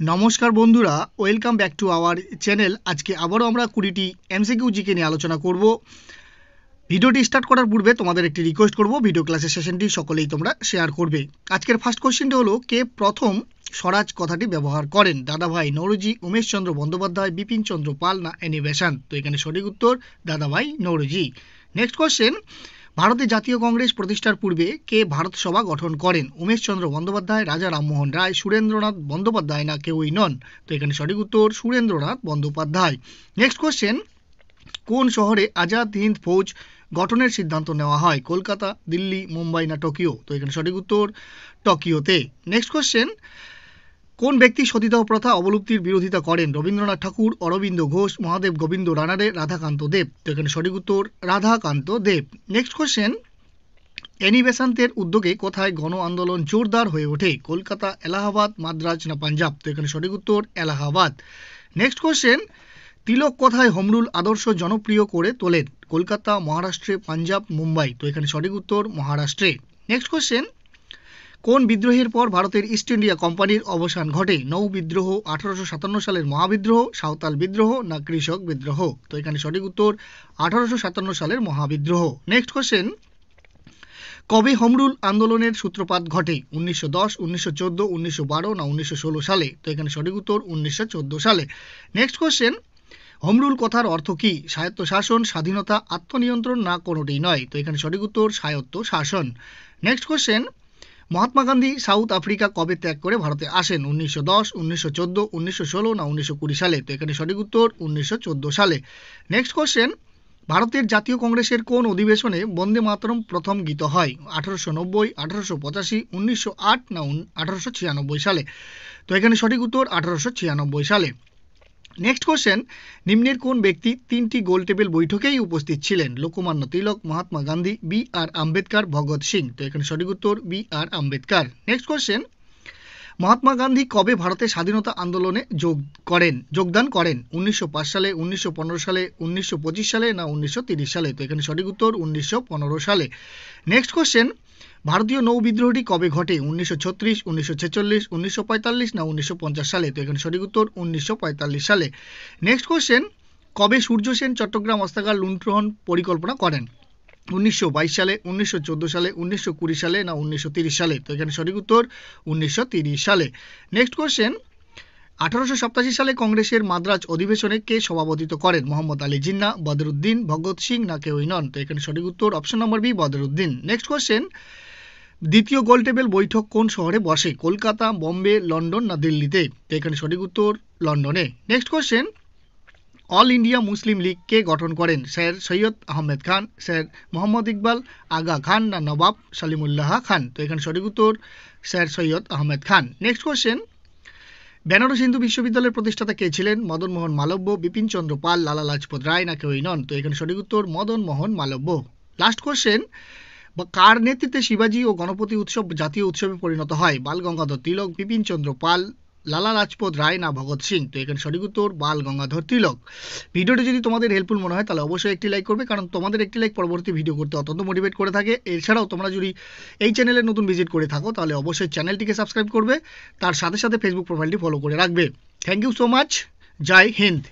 নমস্কার বন্ধুরা, welcome back to our channel. আজকে আবারও আমরা 20টি এমসিকিউ জিকে নিয়ে আলোচনা করব। ভিডিওটি স্টার্ট করার পূর্বে তোমাদের একটি রিকোয়েস্ট করব, ভিডিও ক্লাসের সেশনটি সকলেই তোমরা শেয়ার করবে। আজকের ফার্স্ট কোশ্চেনটি হলো, কে প্রথম স্বরাজ কথাটি ব্যবহার করেন? দাদাভাই নৌরোজি, উমেশচন্দ্র বন্দ্যোপাধ্যায়, বিপিনচন্দ্র পাল না এনি বেসান্ত? তো এখানে সঠিক উত্তর দাদাভাই নৌরোজি। নেক্সট কোশ্চেন, ভারতের জাতীয় কংগ্রেস প্রতিষ্ঠার পূর্বে কে ভারত সভা গঠন করেন? উমেশচন্দ্র বন্দ্যোপাধ্যায়, রাজা রামমোহন রায়, সুরেন্দ্রনাথ বন্দ্যোপাধ্যায় না কেউই নন? তো এখানে সঠিক উত্তর সুরেন্দ্রনাথ বন্দ্যোপাধ্যায়। নেক্সট কোশ্চেন, কোন শহরে আজাদ হিন্দ ফৌজ গঠনের সিদ্ধান্ত নেওয়া হয়? কলকাতা, দিল্লি, মুম্বাই না টোকিও? তো এখানে সঠিক উত্তর টোকিওতে। নেক্সট কোশ্চেন, কোন ব্যক্তি সতীদাহ প্রথা অবলুপ্তির বিরোধিতা করেন? রবীন্দ্রনাথ ঠাকুর, অরবিন্দ ঘোষ, মহাদেব গোবিন্দ রানাডে, রাধাকান্ত দেব? তো এখানে সঠিক উত্তর রাধাকান্ত দেব। নেক্সট কোশ্চেন, এনি বেসান্তের উদ্যোগে কোথায় গণ আন্দোলন জোরদার হয়ে ওঠে? কলকাতা, এলাহাবাদ, মাদ্রাজ না পাঞ্জাব? তো এখানে সঠিক উত্তর এলাহাবাদ। নেক্সট কোশ্চেন, তিলক কোথায় হোম রুল আদর্শ জনপ্রিয় করে তোলেন? কলকাতা, মহারাষ্ট্রে, পাঞ্জাব, মুম্বাই? তো এখানে সঠিক উত্তর মহারাষ্ট্রে। নেক্সট কোশ্চেন, কোন বিদ্রোহের পর ভারতের ইস্ট ইন্ডিয়া কোম্পানির অবসান ঘটে? নৌ বিদ্রোহ, 1857 সালের মহাবিদ্রোহ, সাঁওতাল বিদ্রোহ না কৃষক বিদ্রোহ? তো এখানে সঠিক উত্তর 1857 সালের মহাবিদ্রোহ। নেক্সট কোশ্চেন, কবে হোম রুল আন্দোলনের সূত্রপাত ঘটে? 1910, 1914, 1912 না 1916 সালে? তো এখানে সঠিক উত্তর 1914 সালে। নেক্সট কোশ্চেন, হোম রুল কথার অর্থ কি? স্বায়ত্তশাসন, স্বাধীনতা, আত্মনিয়ন্ত্রণ না কোনোটিই নয়? তো এখানে সঠিক উত্তর স্বায়ত্তশাসন। Next question, Mahatma Gandhi south Africa কবে ত্যাগ করে ভারতে আসেন? 1910, 1914, 1916 না 1920 সালে? তো এখানে সঠিক উত্তর 1914 সালে। নেক্সট কোশ্চেন, ভারতের জাতীয় কংগ্রেসের কোন অধিবেশনে বন্দে মাতরম প্রথম গীত হয়? 1890, 1885, 1908 না 1896 সালে? তো এখানে সঠিক উত্তর 1896 সালে। নেক্সট কোশ্চেন, নিম্নের কোন ব্যক্তি 3টি গোল টেবিল বৈঠকেই উপস্থিত ছিলেন? লোকমান্য তিলক, মহাত্মা গান্ধী, বি আর আম্বেদকর, ভগৎ সিং? তো এখানে সঠিক উত্তর বি আর আম্বেদকর। নেক্সট কোশ্চেন, মহাত্মা গান্ধী কবে ভারতের স্বাধীনতা আন্দোলনে যোগদান করেন? 1905 সালে, 1915 সালে, 1925 সালে না 1930 সালে? তো এখানে সঠিক উত্তর 1915 সালে। নেক্সট কোশ্চেন, ভারতীয় নৌ বিদ্রোহটি কবে ঘটে? 1936, 1946, 1945 না 1950 সালে? তো এখানে সঠিক উত্তর 1945 সালে। নেক্সট কোশ্চেন, কবে সূর্য সেন চট্টগ্রাম অস্ত্রাগার লুণ্ঠন পরিকল্পনা করেন? 1922 সালে, 1914 সালে, 1920 সালে না 1930 সালে? তো এখানে সঠিক উত্তর 1930 সালে। নেক্সট কোশ্চেন, 1887 সালে কংগ্রেসের মাদ্রাজ অধিবেশনে কে সভাপতিত্ব করেন? মোহাম্মদ আলী জিন্নাহ, বদরুদ্দিন, ভগৎ সিং না কেউই নন? তো এখানে সঠিক উত্তর option number B, Badruddin. Next question, দ্বিতীয় গোল টেবিল বৈঠক কোন শহরে বসে? কলকাতা, বোম্বে, লন্ডন না দিল্লিতে? তো এখানে সঠিক উত্তর লন্ডনে। Next question, all India Muslim League কে গঠন করেন? স্যার সৈয়দ আহমেদ খান, স্যার মোহাম্মদ ইকবাল, আগা খান না নবাব সালিমুল্লাহ খান? তো এখানে সঠিক উত্তর sir Syed Ahmed Khan. Next question, Benares Hindu বিশ্ববিদ্যালয়ের প্রতিষ্ঠাতা কে ছিলেন? মদন মোহন মালব্য, বিপিনচন্দ্র পাল, লালা লাজপত রায় না কেউই নন? তো এখানে সঠিক উত্তর মদন মোহন মালব্য। লাস্ট কোশ্চেন, কার নেতৃত্বে শিবাজি ও গণপতি উৎসব জাতীয় উৎসবে পরিণত হয়? বাল গঙ্গাধর তিলক, বিপিনচন্দ্র পাল, লালা লাজপত রায় না ভগৎ সিং? তো এখানে সঠিক উত্তর বাল গঙ্গাধর তিলক। ভিডিওটি যদি তোমাদের হেল্পফুল মনে হয় তাহলে অবশ্যই একটি লাইক করবে, কারণ তোমাদের একটি লাইক পরবর্তী ভিডিও করতে অত্যন্ত মোটিভেট করে থাকে। এছাড়াও তোমরা যদি এই চ্যানেলে নতুন ভিজিট করে থাকো তাহলে অবশ্যই চ্যানেলটিকে সাবস্ক্রাইব করবে, তার সাথে সাথে ফেসবুক প্রোফাইলটি ফলো করে রাখবে। Thank you so much. জয় হিন্দ।